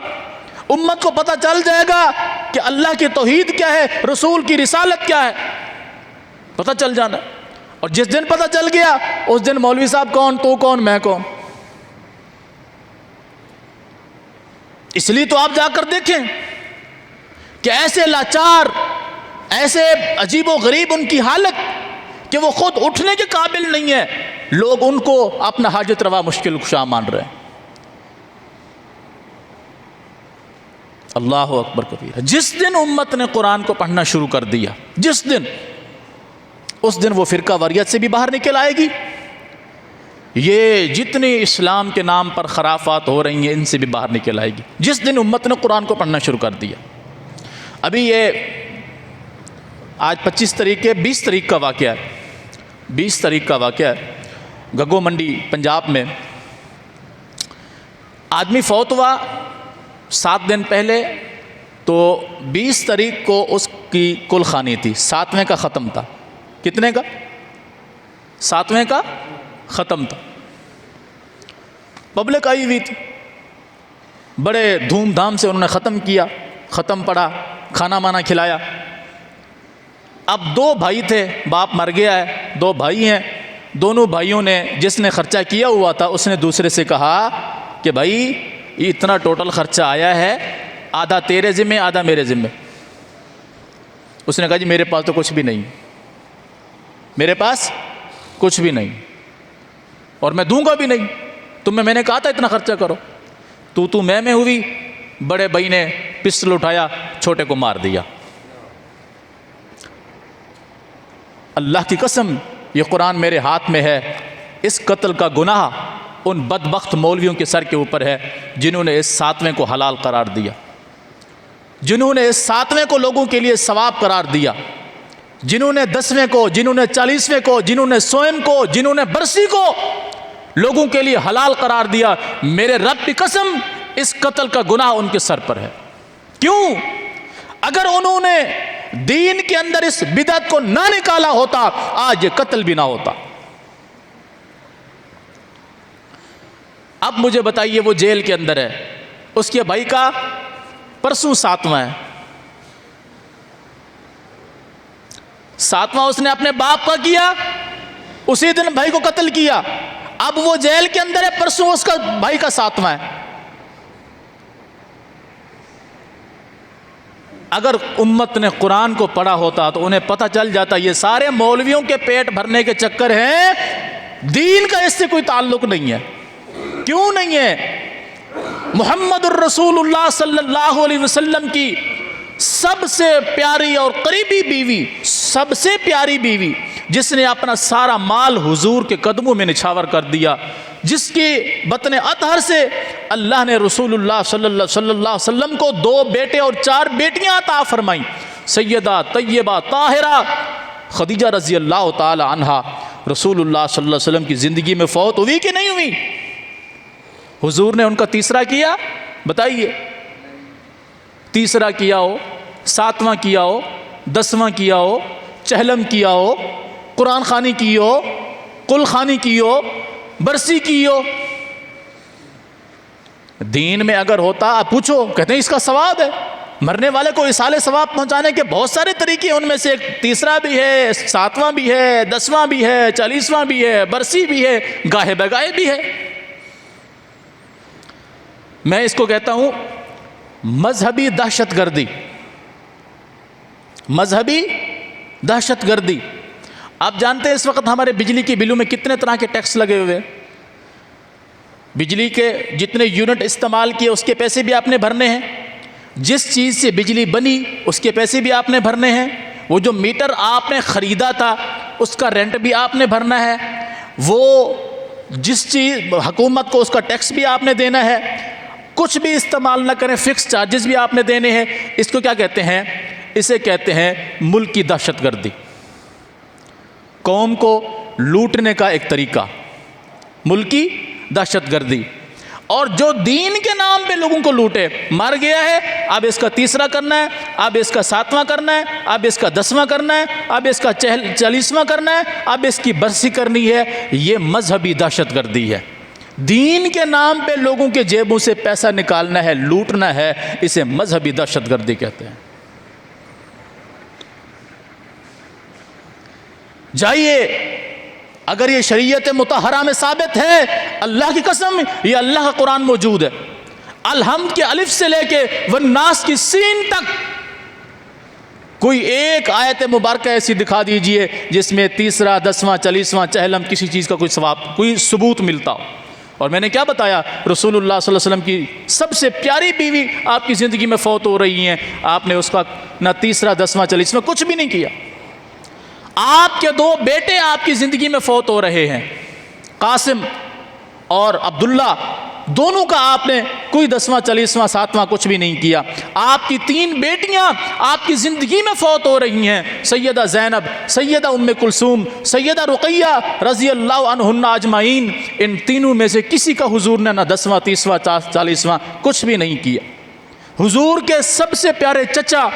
امت کو پتہ چل جائے گا کہ اللہ کی توحید کیا ہے، رسول کی رسالت کیا ہے، پتہ چل جانا۔ اور جس دن پتہ چل گیا اس دن مولوی صاحب کون، تو کون، میں کون۔ اس لیے تو آپ جا کر دیکھیں کہ ایسے لاچار، ایسے عجیب و غریب ان کی حالت کہ وہ خود اٹھنے کے قابل نہیں ہے، لوگ ان کو اپنا حاجت روا مشکل کشا مان رہے ہیں۔ اللہ اکبر کبیر۔ جس دن امت نے قرآن کو پڑھنا شروع کر دیا، جس دن، اس دن وہ فرقہ واریت سے بھی باہر نکل آئے گی، یہ جتنی اسلام کے نام پر خرافات ہو رہی ہیں ان سے بھی باہر نکل آئے گی، جس دن امت نے قرآن کو پڑھنا شروع کر دیا۔ ابھی یہ آج 25 تاریخ کے 20 تاریخ کا واقعہ ہے، 20 تاریخ کا واقعہ ہے، گگو منڈی پنجاب میں آدمی فوت ہوا 7 دن پہلے، تو 20 تاریخ کو اس کی کل خوانی تھی، 7ویں کا ختم تھا۔ کتنے کا؟ 7ویں کا ختم تھا۔ پبلک آئی ہوئی تھی، بڑے دھوم دھام سے انہوں نے ختم کیا، ختم پڑھا، کھانا مانا کھلایا۔ اب 2 بھائی تھے، باپ مر گیا ہے، 2 بھائی ہیں، دونوں بھائیوں نے، جس نے خرچہ کیا ہوا تھا اس نے دوسرے سے کہا کہ بھائی یہ اتنا ٹوٹل خرچہ آیا ہے، آدھا تیرے ذمہ آدھا میرے ذمہ۔ اس نے کہا جی میرے پاس تو کچھ بھی نہیں، میرے پاس کچھ بھی نہیں، اور میں دوں گا بھی نہیں، میں نے کہا تھا اتنا خرچہ کرو۔ تو میں ہوئی، بڑے بھائی نے پسٹل اٹھایا، چھوٹے کو مار دیا۔ اللہ کی قسم یہ قرآن میرے ہاتھ میں ہے، اس قتل کا گناہ ان بدبخت مولویوں کے سر کے اوپر ہے جنہوں نے اس 7ویں کو حلال قرار دیا، جنہوں نے اس 7ویں کو لوگوں کے لیے ثواب قرار دیا، جنہوں نے 10ویں کو، جنہوں نے 40ویں کو، جنہوں نے سوئم کو، جنہوں نے برسی کو لوگوں کے لیے حلال قرار دیا۔ میرے رب کی قسم اس قتل کا گناہ ان کے سر پر ہے۔ کیوں؟ اگر انہوں نے دین کے اندر اس بدعت کو نہ نکالا ہوتا آج یہ قتل بھی نہ ہوتا۔ اب مجھے بتائیے، وہ جیل کے اندر ہے، اس کے بھائی کا پرسوں 7واں ہے، 7واں اس نے اپنے باپ کا کیا، اسی دن بھائی کو قتل کیا، اب وہ جیل کے اندر ہے، پرسوں اس کا بھائی کا 7واں ہے۔ اگر امت نے قرآن کو پڑھا ہوتا تو انہیں پتہ چل جاتا یہ سارے مولویوں کے پیٹ بھرنے کے چکر ہیں، دین کا اس سے کوئی تعلق نہیں ہے۔ کیوں نہیں ہے؟ محمد الرسول اللہ صلی اللہ علیہ وسلم کی سب سے پیاری اور قریبی بیوی، سب سے پیاری بیوی، جس نے اپنا سارا مال حضور کے قدموں میں نچھاور کر دیا، جس کی بطن اطہر سے اللہ نے رسول اللہ صلی اللہ علیہ وسلم کو 2 بیٹے اور 4 بیٹیاں عطا فرمائیں، سیدہ طیبہ طاہرہ خدیجہ رضی اللہ تعالی عنہا رسول اللہ صلی اللہ علیہ وسلم کی زندگی میں فوت ہوئی کہ نہیں ہوئی؟ حضور نے ان کا تیسرا کیا؟ بتائیے، تیسرا کیا ہو، 7واں کیا ہو، 10واں کیا ہو، چہلم کیا ہو، قرآن خوانی کی ہو، قل خوانی کی ہو، برسی کی ہو، دین میں اگر ہوتا آپ پوچھو، کہتے ہیں اس کا ثواب ہے۔ مرنے والے کو اصالِ ثواب پہنچانے کے بہت سارے طریقے، ان میں سے ایک تیسرا بھی ہے، 7واں بھی ہے، 10واں بھی ہے، 40واں بھی ہے، برسی بھی ہے، گاہے بگاہے بھی ہے۔ میں اس کو کہتا ہوں مذہبی دہشت گردی، مذہبی دہشت گردی۔ آپ جانتے ہیں اس وقت ہمارے بجلی کی بلوں میں کتنے طرح کے ٹیکس لگے ہوئے، بجلی کے جتنے یونٹ استعمال کیے اس کے پیسے بھی آپ نے بھرنے ہیں، جس چیز سے بجلی بنی اس کے پیسے بھی آپ نے بھرنے ہیں، وہ جو میٹر آپ نے خریدا تھا اس کا رینٹ بھی آپ نے بھرنا ہے، وہ جس چیز حکومت کو اس کا ٹیکس بھی آپ نے دینا ہے، کچھ بھی استعمال نہ کریں فکس چارجز بھی آپ نے دینے ہیں۔ اس کو کیا کہتے ہیں؟ اسے کہتے ہیں ملکی دہشت گردی، قوم کو لوٹنے کا ایک طریقہ، ملکی دہشت گردی۔ اور جو دین کے نام پہ لوگوں کو لوٹے، مر گیا ہے اب اس کا تیسرا کرنا ہے، اب اس کا 7واں کرنا ہے، اب اس کا 10واں کرنا ہے، اب اس کا 40واں کرنا ہے، اب اس کی برسی کرنی ہے، یہ مذہبی دہشت گردی ہے۔ دین کے نام پہ لوگوں کے جیبوں سے پیسہ نکالنا ہے، لوٹنا ہے، اسے مذہبی دہشت گردی کہتے ہیں۔ جائیے، اگر یہ شریعت مطہرہ میں ثابت ہے، اللہ کی قسم یہ اللہ کا قرآن موجود ہے، الحمد کے الف سے لے کے والناس کی سین تک کوئی ایک آیت مبارکہ ایسی دکھا دیجئے جس میں تیسرا، 10واں، 40واں، چہلم کسی چیز کا کوئی ثواب، کوئی ثبوت ملتا ہو۔ اور میں نے کیا بتایا، رسول اللہ صلی اللہ علیہ وسلم کی سب سے پیاری بیوی آپ کی زندگی میں فوت ہو رہی ہیں، آپ نے اس کا نہ تیسرا، 10واں، 40واں کچھ بھی نہیں کیا۔ آپ کے 2 بیٹے آپ کی زندگی میں فوت ہو رہے ہیں، قاسم اور عبداللہ، دونوں کا آپ نے کوئی 10واں، 40واں، 7واں کچھ بھی نہیں کیا۔ آپ کی 3 بیٹیاں آپ کی زندگی میں فوت ہو رہی ہیں، سیدہ زینب، سیدہ ام کلثوم، سیدہ رقیہ رضی اللہ عنہن اجمعین، ان تینوں میں سے کسی کا حضور نے نہ 10واں، 30واں، 40واں کچھ بھی نہیں کیا۔ حضور کے سب سے پیارے چچا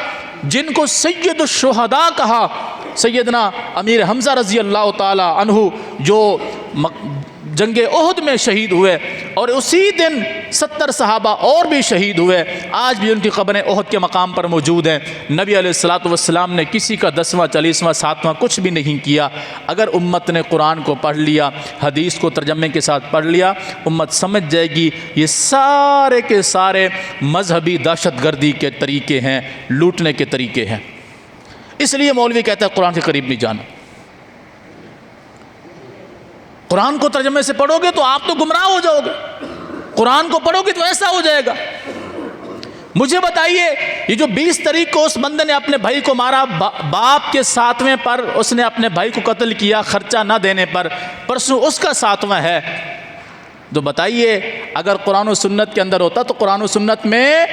جن کو سید الشہداء کہا، سیدنا امیر حمزہ رضی اللہ تعالی عنہ، جو جنگ احد میں شہید ہوئے، اور اسی دن 70 صحابہ اور بھی شہید ہوئے، آج بھی ان کی قبریں احد کے مقام پر موجود ہیں۔ نبی علیہ الصلوۃ والسلام نے کسی کا 10واں 40واں 7واں کچھ بھی نہیں کیا۔ اگر امت نے قرآن کو پڑھ لیا، حدیث کو ترجمے کے ساتھ پڑھ لیا، امت سمجھ جائے گی یہ سارے کے سارے مذہبی دہشت گردی کے طریقے ہیں، لوٹنے کے طریقے ہیں۔ اس لیے مولوی کہتا ہے قرآن کے قریب نہیں جانا۔ قرآن کو ترجمے سے پڑھو گے تو آپ تو گمراہ ہو جاؤ گے، قرآن کو پڑھو گے تو ایسا ہو جائے گا۔ مجھے بتائیے، یہ جو 20 تاریخ کو اس بندے نے اپنے بھائی کو مارا، باپ کے 7ویں پر اس نے اپنے بھائی کو قتل کیا خرچہ نہ دینے پر، پرسوں اس کا 7واں ہے، تو بتائیے اگر قرآن و سنت کے اندر ہوتا تو قرآن و سنت میں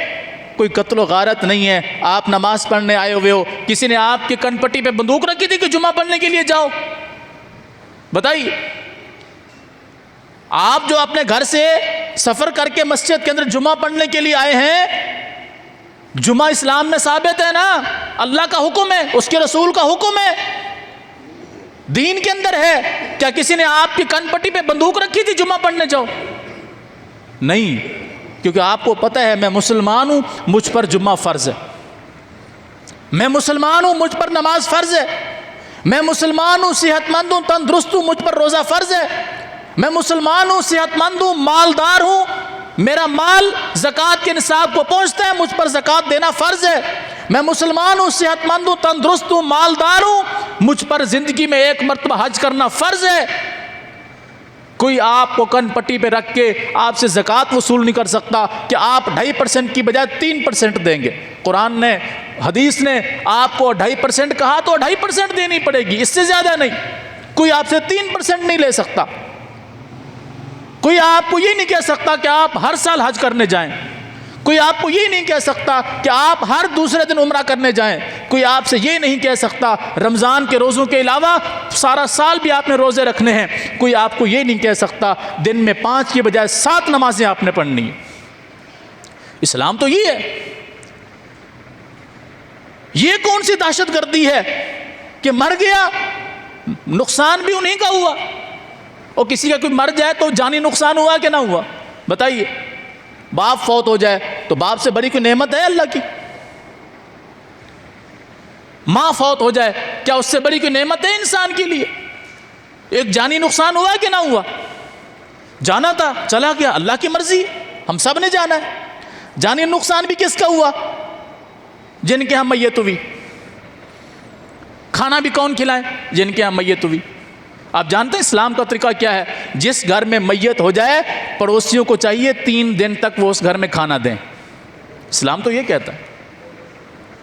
کوئی قتل و غارت نہیں ہے۔ آپ نماز پڑھنے آئے ہوئے ہو، کسی نے آپ کی کن پٹی پہ بندوق رکھی تھی کہ جمعہ پڑھنے کے لیے جاؤ؟ بتائیے، آپ جو اپنے گھر سے سفر کر کے مسجد کے اندر جمعہ پڑھنے کے لیے آئے ہیں، جمعہ اسلام میں ثابت ہے نا، اللہ کا حکم ہے، اس کے رسول کا حکم ہے، دین کے اندر ہے۔ کیا کسی نے آپ کی کن پٹی پہ بندوق رکھی تھی جمعہ پڑھنے جاؤ؟ نہیں، کیونکہ آپ کو پتہ ہے میں مسلمان ہوں، مجھ پر جمعہ فرض ہے، میں مسلمان ہوں، مجھ پر نماز فرض ہے، میں مسلمان ہوں، صحت مند ہوں، تندرست ہوں، مجھ پر روزہ فرض ہے، میں مسلمان ہوں، صحت مند ہوں، مالدار ہوں، میرا مال زکوٰۃ کے نصاب کو پہنچتا ہے، مجھ پر زکوٰۃ دینا فرض ہے، میں مسلمان ہوں، صحت مند ہوں، تندرست ہوں، مالدار ہوں، مجھ پر زندگی میں 1 مرتبہ حج کرنا فرض ہے۔ کوئی آپ کو کن پٹی پہ رکھ کے آپ سے زکوٰۃ وصول نہیں کر سکتا کہ آپ 2.5% کی بجائے 3% دیں گے۔ قرآن نے، حدیث نے آپ کو 2.5% کہا تو 2.5% دینی پڑے گی، اس سے زیادہ نہیں۔ کوئی آپ سے 3% نہیں لے سکتا۔ کوئی آپ کو یہ نہیں کہہ سکتا کہ آپ ہر سال حج کرنے جائیں، کوئی آپ کو یہ نہیں کہہ سکتا کہ آپ ہر دوسرے دن عمرہ کرنے جائیں، کوئی آپ سے یہ نہیں کہہ سکتا رمضان کے روزوں کے علاوہ سارا سال بھی آپ نے روزے رکھنے ہیں، کوئی آپ کو یہ نہیں کہہ سکتا دن میں 5 کی بجائے 7 نمازیں آپ نے پڑھنی ہیں۔ اسلام تو یہ ہے۔ یہ کون سی دہشت گردی ہے کہ مر گیا نقصان بھی انہیں کا ہوا، اور کسی کا کوئی مر جائے تو جانی نقصان ہوا کہ نہ ہوا؟ بتائیے، باپ فوت ہو جائے تو باپ سے بڑی کوئی نعمت ہے اللہ کی؟ ماں فوت ہو جائے کیا اس سے بڑی کوئی نعمت ہے انسان کے لیے؟ ایک جانی نقصان ہوا کہ نہ ہوا؟ جانا تھا، چلا گیا، اللہ کی مرضی، ہم سب نے جانا ہے۔ جانی نقصان بھی کس کا ہوا؟ جن کے ہم میت ہوئی۔ کھانا بھی کون کھلائیں؟ جن کے ہم میت ہوئی۔ آپ جانتے ہیں اسلام کا طریقہ کیا ہے؟ جس گھر میں میت ہو جائے پڑوسیوں کو چاہیے 3 دن تک وہ اس گھر میں کھانا دیں۔ اسلام تو یہ کہتا ہے،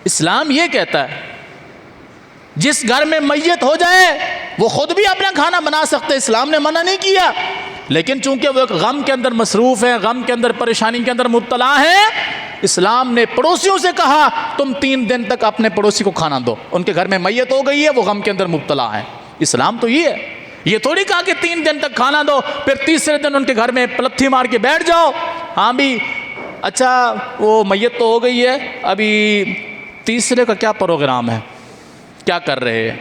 اسلام یہ کہتا ہے جس گھر میں میت ہو جائے وہ خود بھی اپنا کھانا بنا سکتے، اسلام نے منع نہیں کیا، لیکن چونکہ وہ ایک غم کے اندر مصروف ہیں، غم کے اندر، پریشانی کے اندر مبتلا ہیں، اسلام نے پڑوسیوں سے کہا تم 3 دن تک اپنے پڑوسی کو کھانا دو، ان کے گھر میں میت ہو گئی ہے، وہ غم کے اندر مبتلا ہے۔ اسلام تو یہ ہے، یہ تھوڑی کہا کہ 3 دن تک کھانا دو پھر تیسرے دن ان کے گھر میں پلتھی مار کے بیٹھ جاؤ۔ ہاں بھی اچھا وہ میت تو ہو گئی ہے، ابھی تیسرے کا کیا پروگرام ہے، کیا کر رہے ہیں؟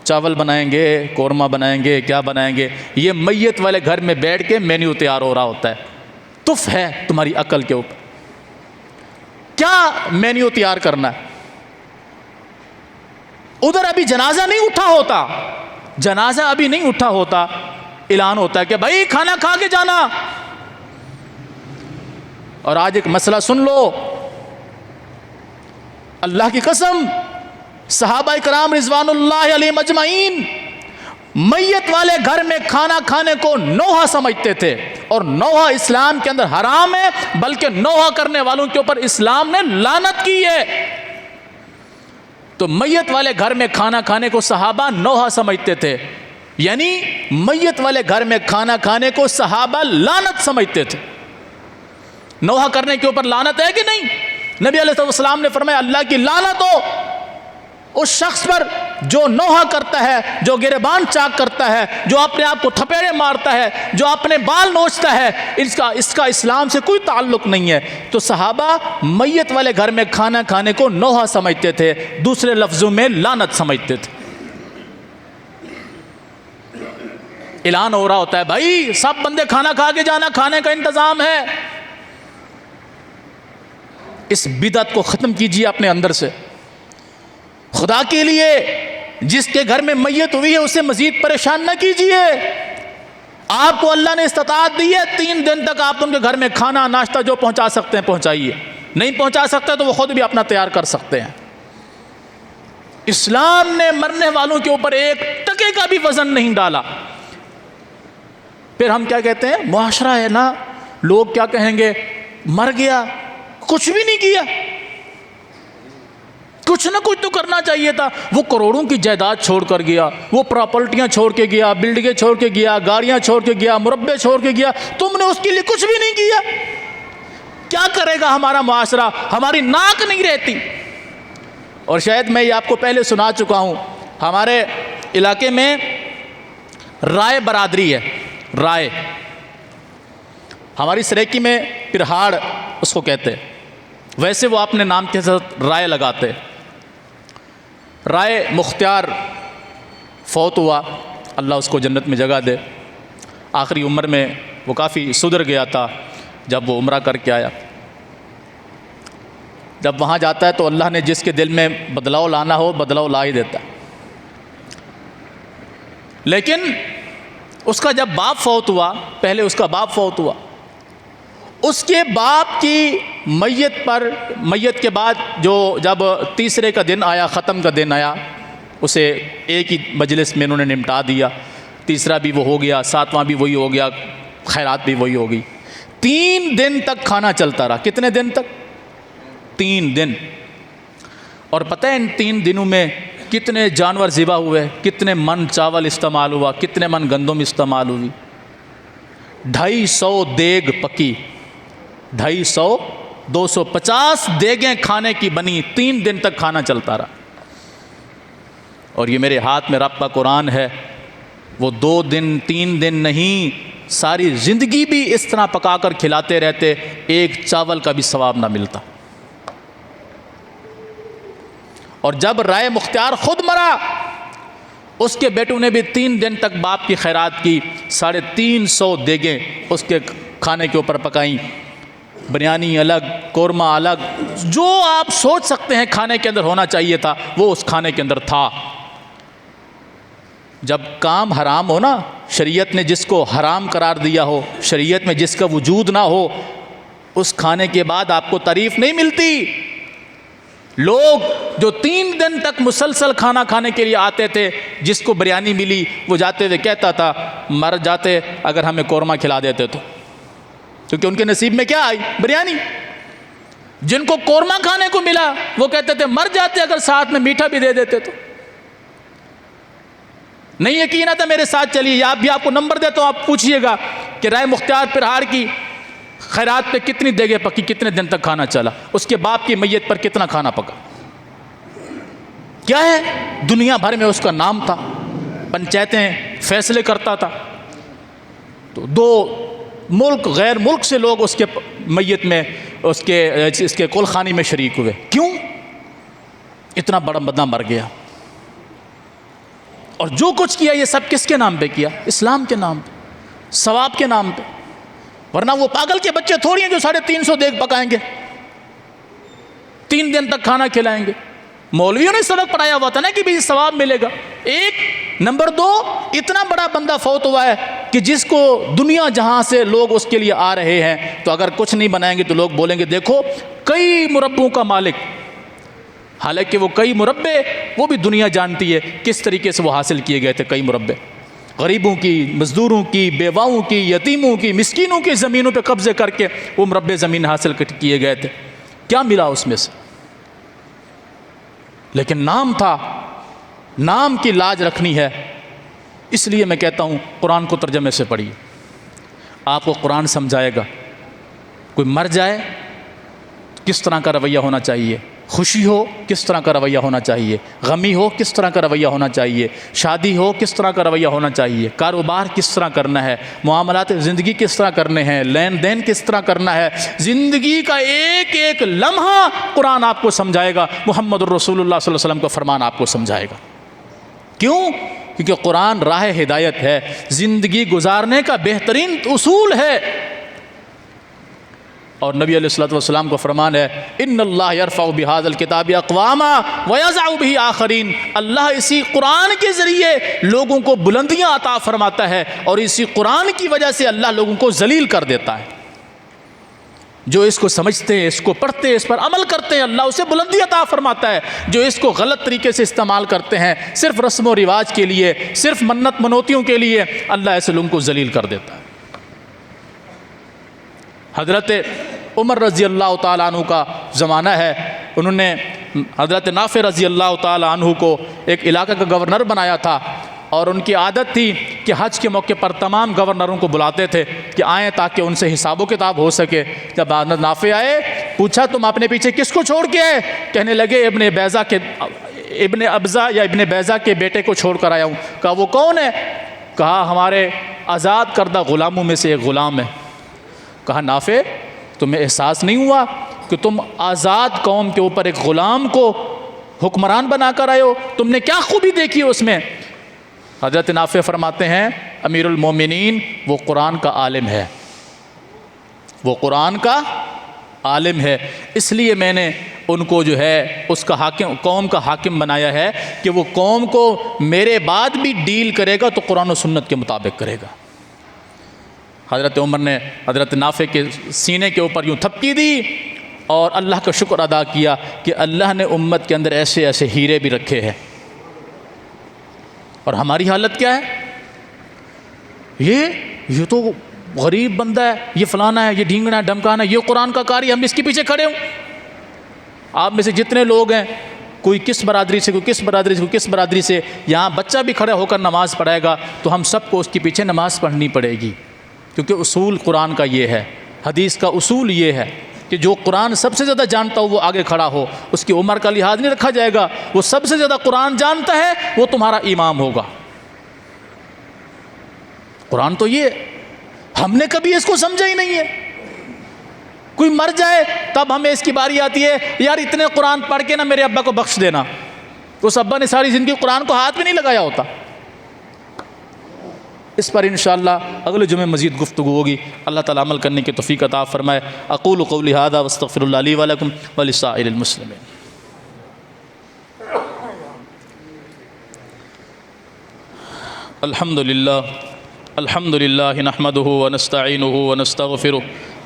چاول بنائیں گے، قورمہ بنائیں گے، کیا بنائیں گے؟ یہ میت والے گھر میں بیٹھ کے مینیو تیار ہو رہا ہوتا ہے۔ تف ہے تمہاری عقل کے اوپر، کیا مینیو تیار کرنا ہے؟ ادھر ابھی جنازہ نہیں اٹھا ہوتا، جنازہ ابھی نہیں اٹھا ہوتا، اعلان ہوتا ہے کہ بھائی کھانا کھا کے جانا۔ اور آج ایک مسئلہ سن لو، اللہ کی قسم صحابہ کرام رضوان اللہ علیہم اجمعین میت والے گھر میں کھانا کھانے کو نوحہ سمجھتے تھے، اور نوحہ اسلام کے اندر حرام ہے، بلکہ نوحہ کرنے والوں کے اوپر اسلام نے لعنت کی ہے۔ تو میت والے گھر میں کھانا کھانے کو صحابہ نوحہ سمجھتے تھے، یعنی میت والے گھر میں کھانا کھانے کو صحابہ لعنت سمجھتے تھے۔ نوحہ کرنے کے اوپر لعنت ہے کہ نہیں؟ نبی علیہ السلام نے فرمایا اللہ کی لعنت ہو اس شخص پر جو نوحہ کرتا ہے، جو گریبان چاک کرتا ہے، جو اپنے آپ کو تھپیڑے مارتا ہے، جو اپنے بال نوچتا ہے، اس کا اسلام سے کوئی تعلق نہیں ہے۔ تو صحابہ میت والے گھر میں کھانا کھانے کو نوحہ سمجھتے تھے، دوسرے لفظوں میں لعنت سمجھتے تھے۔ اعلان ہو رہا ہوتا ہے بھائی سب بندے کھانا کھا کے جانا، کھانے کا انتظام ہے۔ اس بدعت کو ختم کیجیے اپنے اندر سے۔ خدا کے لیے جس کے گھر میں میت ہوئی ہے اسے مزید پریشان نہ کیجیے۔ آپ کو اللہ نے استطاعت دی ہے 3 دن تک آپ ان کے گھر میں کھانا ناشتہ جو پہنچا سکتے ہیں پہنچائیے، نہیں پہنچا سکتے تو وہ خود بھی اپنا تیار کر سکتے ہیں۔ اسلام نے مرنے والوں کے اوپر ایک ٹکے کا بھی وزن نہیں ڈالا۔ پھر ہم کیا کہتے ہیں، معاشرہ ہے نا، لوگ کیا کہیں گے، مر گیا کچھ بھی نہیں کیا، کچھ نہ کچھ تو کرنا چاہیے تھا۔ وہ کروڑوں کی جائیداد چھوڑ کر گیا، وہ پراپرٹیاں چھوڑ کے گیا، بلڈنگیں چھوڑ کے گیا، گاڑیاں چھوڑ کے گیا، مربع چھوڑ کے گیا، تم نے اس کے لیے کچھ بھی نہیں کیا۔ کیا کرے گا ہمارا معاشرہ؟ ہماری ناک نہیں رہتی۔ اور شاید میں یہ آپ کو پہلے سنا چکا ہوں، ہمارے علاقے میں رائے برادری ہے، رائے، ہماری سریکی میں پرہاڑ اس کو کہتے ہیں، ویسے وہ اپنے نام کے ساتھ رائے لگاتے۔ رائے مختار فوت ہوا، اللہ اس کو جنت میں جگہ دے۔ آخری عمر میں وہ کافی سدھر گیا تھا جب وہ عمرہ کر کے آیا۔ جب وہاں جاتا ہے تو اللہ نے جس کے دل میں بدلاؤ لانا ہو بدلاؤ لا ہی دیتا۔ لیکن اس کا جب باپ فوت ہوا، پہلے اس کا باپ فوت ہوا، اس کے باپ کی میت کے بعد جب تیسرے کا دن آیا، ختم کا دن آیا، اسے ایک ہی مجلس میں انہوں نے نمٹا دیا۔ تیسرا بھی وہ ہو گیا، 7واں بھی وہی ہو گیا، خیرات بھی وہی ہو گئی۔ 3 دن تک کھانا چلتا رہا۔ کتنے دن تک؟ 3 دن۔ اور پتہ ہے ان 3 دنوں میں کتنے جانور ذبح ہوئے، کتنے من چاول استعمال ہوا، کتنے من گندم استعمال ہوئی؟ 250 دیگ پکی، 250 250 دیگیں کھانے کی بنی، 3 دن تک کھانا چلتا رہا۔ اور یہ میرے ہاتھ میں رب کا قرآن ہے، وہ 2 دن 3 دن نہیں، ساری زندگی بھی اس طرح پکا کر کھلاتے رہتے، ایک چاول کا بھی ثواب نہ ملتا۔ اور جب رائے مختار خود مرا، اس کے بیٹوں نے بھی 3 دن تک باپ کی خیرات کی، 350 دیگیں اس کے کھانے کے اوپر پکائیں، بریانی الگ، قورمہ الگ، جو آپ سوچ سکتے ہیں کھانے کے اندر ہونا چاہیے تھا وہ اس کھانے کے اندر تھا۔ جب کام حرام ہو نا، شریعت نے جس کو حرام قرار دیا ہو، شریعت میں جس کا وجود نہ ہو، اس کھانے کے بعد آپ کو تعریف نہیں ملتی۔ لوگ جو 3 دن تک مسلسل کھانا کھانے کے لیے آتے تھے، جس کو بریانی ملی وہ جاتے ہوئے کہتا تھا مر جاتے اگر ہمیں قورمہ کھلا دیتے تو، کیونکہ ان کے نصیب میں کیا آئی؟ بریانی۔ جن کو قورمہ کھانے کو ملا وہ کہتے تھے مر جاتے اگر ساتھ میں میٹھا بھی دے دیتے تو۔ نہیں یقین آتا میرے ساتھ چلیے، یا آپ کو نمبر دیتا ہوں، آپ پوچھئے گا کہ رائے مختار پرہاڑ کی خیرات پہ کتنی دیگیں پکی، کتنے دن تک کھانا چلا، اس کے باپ کی میت پر کتنا کھانا پکا۔ کیا ہے؟ دنیا بھر میں اس کا نام تھا، پنچایتیں فیصلے کرتا تھا، تو 2 ملک غیر ملک سے لوگ اس کے میت میں اس کے کلخانی میں شریک ہوئے۔ کیوں؟ اتنا بڑا بندہ مر گیا۔ اور جو کچھ کیا یہ سب کس کے نام پہ کیا؟ اسلام کے نام پہ، ثواب کے نام پہ۔ ورنہ وہ پاگل کے بچے تھوڑی ہیں جو 350 دیگ پکائیں گے، 3 دن تک کھانا کھلائیں گے۔ مولویوں نے سبق پڑھایا ہوا تھا نا کہ بھی ثواب ملے گا۔ ایک نمبر 2، اتنا بڑا بندہ فوت ہوا ہے کہ جس کو دنیا جہاں سے لوگ اس کے لیے آ رہے ہیں، تو اگر کچھ نہیں بنائیں گے تو لوگ بولیں گے دیکھو کئی مربوں کا مالک، حالانکہ وہ کئی مربے وہ بھی دنیا جانتی ہے کس طریقے سے وہ حاصل کیے گئے تھے۔ کئی مربے غریبوں کی، مزدوروں کی، بیواؤں کی، یتیموں کی، مسکینوں کی زمینوں پہ قبضے کر کے وہ مربے زمین حاصل کیے گئے تھے۔ کیا ملا اس میں سے؟ لیکن نام تھا، نام کی لاج رکھنی ہے۔ اس لیے میں کہتا ہوں قرآن کو ترجمے سے پڑھیے، آپ کو قرآن سمجھائے گا۔ کوئی مر جائے کس طرح کا رویہ ہونا چاہیے، خوشی ہو کس طرح کا رویہ ہونا چاہیے، غمی ہو کس طرح کا رویہ ہونا چاہیے، شادی ہو کس طرح کا رویہ ہونا چاہیے، کاروبار کس طرح کرنا ہے، معاملات زندگی کس طرح کرنے ہیں، لین دین کس طرح کرنا ہے۔ زندگی کا ایک ایک لمحہ قرآن آپ کو سمجھائے گا، محمد الرسول اللہ صلی اللہ علیہ وسلم کا فرمان آپ کو سمجھائے گا۔ کیوں؟ کیونکہ قرآن راہ ہدایت ہے، زندگی گزارنے کا بہترین اصول ہے۔ اور نبی علیہ الصلوۃ والسلام کو فرمان ہے ان اللہ یرفع بہذا الکتاب اقواما ویضع بہ آخرین، اللہ اسی قرآن کے ذریعے لوگوں کو بلندیاں عطا فرماتا ہے اور اسی قرآن کی وجہ سے اللہ لوگوں کو ذلیل کر دیتا ہے۔ جو اس کو سمجھتے ہیں، اس کو پڑھتے ہیں، اس پر عمل کرتے ہیں، اللہ اسے بلندی عطا فرماتا ہے۔ جو اس کو غلط طریقے سے استعمال کرتے ہیں، صرف رسم و رواج کے لیے، صرف منت منوتیوں کے لیے، اللہ ایسے لوگوں کو ذلیل کر دیتا ہے۔ حضرت عمر رضی اللہ تعالیٰ عنہ کا زمانہ ہے، انہوں نے حضرت نافع رضی اللہ تعالیٰ عنہ کو ایک علاقہ کا گورنر بنایا تھا، اور ان کی عادت تھی کہ حج کے موقع پر تمام گورنروں کو بلاتے تھے کہ آئیں تاکہ ان سے حساب و کتاب ہو سکے۔ جب حضرت نافع آئے، پوچھا تم اپنے پیچھے کس کو چھوڑ کے آئے؟ کہنے لگے ابن ابزا یا ابن بیضہ کے بیٹے کو چھوڑ کر آیا ہوں۔ کہا وہ کون ہے؟ کہا ہمارے آزاد کردہ غلاموں میں سے ایک غلام ہے۔ کہا نافع تمہیں احساس نہیں ہوا کہ تم آزاد قوم کے اوپر ایک غلام کو حکمران بنا کر آئے ہو؟ تم نے کیا خوبی دیکھی اس میں؟ حضرت نافع فرماتے ہیں امیر المومنین وہ قرآن کا عالم ہے، وہ قرآن کا عالم ہے، اس لیے میں نے ان کو جو ہے اس کا حاکم، قوم کا حاکم بنایا ہے کہ وہ قوم کو میرے بعد بھی ڈیل کرے گا تو قرآن و سنت کے مطابق کرے گا۔ حضرت عمر نے حضرت نافع کے سینے کے اوپر یوں تھپکی دی اور اللہ کا شکر ادا کیا کہ اللہ نے امت کے اندر ایسے ایسے ہیرے بھی رکھے ہیں۔ اور ہماری حالت کیا ہے؟ یہ تو غریب بندہ ہے، یہ فلانا ہے، یہ ڈھینگنا ہے، ڈھمکانا ہے، یہ قرآن کا قاری، ہم اس کے پیچھے کھڑے ہوں۔ آپ میں سے جتنے لوگ ہیں، کوئی کس برادری سے، کوئی کس برادری سے، کوئی کس برادری سے، یہاں بچہ بھی کھڑا ہو کر نماز پڑھائے گا تو ہم سب کو اس کے پیچھے نماز پڑھنی پڑے گی، کیونکہ اصول قرآن کا یہ ہے، حدیث کا اصول یہ ہے کہ جو قرآن سب سے زیادہ جانتا ہو وہ آگے کھڑا ہو، اس کی عمر کا لحاظ نہیں رکھا جائے گا، وہ سب سے زیادہ قرآن جانتا ہے وہ تمہارا امام ہوگا۔ قرآن تو یہ ہم نے کبھی اس کو سمجھا ہی نہیں ہے۔ کوئی مر جائے تب ہمیں اس کی باری آتی ہے یار اتنے قرآن پڑھ کے نا میرے ابا کو بخش دینا، اس ابا نے ساری زندگی قرآن کو ہاتھ میں نہیں لگایا ہوتا۔ اس پر انشاءاللہ اگلے جمعے مزید گفتگو ہوگی۔ اللہ تعالیٰ عمل کرنے کی توفیق عطا فرمائے۔ اقول قولی ھذا واستغفر اللہ لی ولکم ولسائر المسلمین۔ الحمد للہ نحمدہ ونستعینہ ونستغفرہ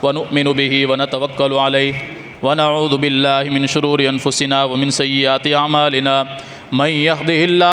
ونؤمن بہ ونتوکل علیہ ونعوذ باللہ من شرور انفسنا ومن سیئات اعمالنا من یہدہ اللہ